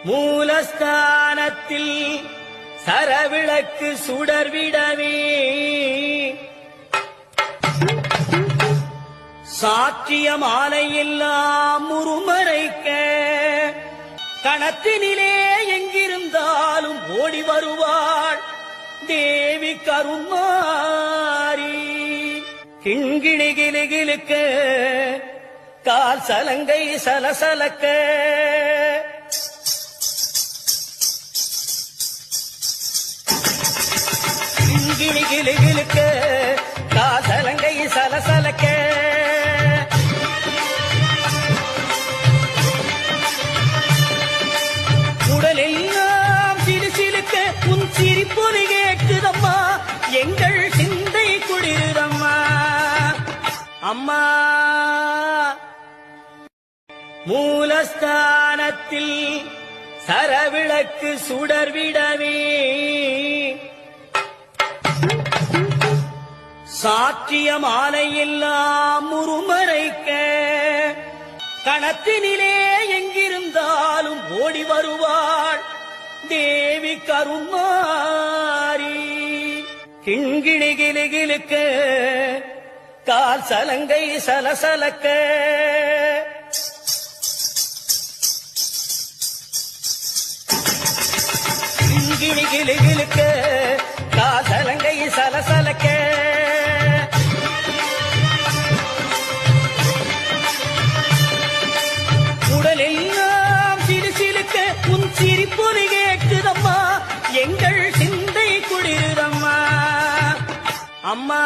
மூலஸ்தானத்தில் சரவிளக்கு சுடர்விடவே சாற்றிய மாலையெல்லாம் முறுமறைக்க கணத்தினிலே எங்கிருந்தாலும் ஓடி வருவாள் தேவி கருமாரி. கிண்கிணி கிளுகிளுக்க கால் சலங்கை சலசலக்க கிண்கிணி கிளுகிளுக்க கால் சலங்கை சலசலக்க உடலெல்லாம் சிலுசிலுக்க உன் சிரிப்பொலி கேட்குதம்மா எங்கள் சிந்தை குளிருதம்மா அம்மா. மூலஸ்தானத்தில் சரவிளக்கு சுடர்விடவே சாற்றிய மாலையெல்லாம் முறுமறைக்க கணத்தினிலே எங்கிருந்தாலும் ஓடி வருவாள் தேவி கருமாரி. கிண்கிணி கிளுகிளுக்க கால் சலங்கை சலசலக்க கிண்கிணி கிளுகிளுக்க கால் சலங்கை சலசலக்க உடலெல்லாம் சிலுசிலுக்க உன் சிரிப்பொலி கேட்குதம்மா எங்கள் சிந்தை குளிருதம்மா அம்மா.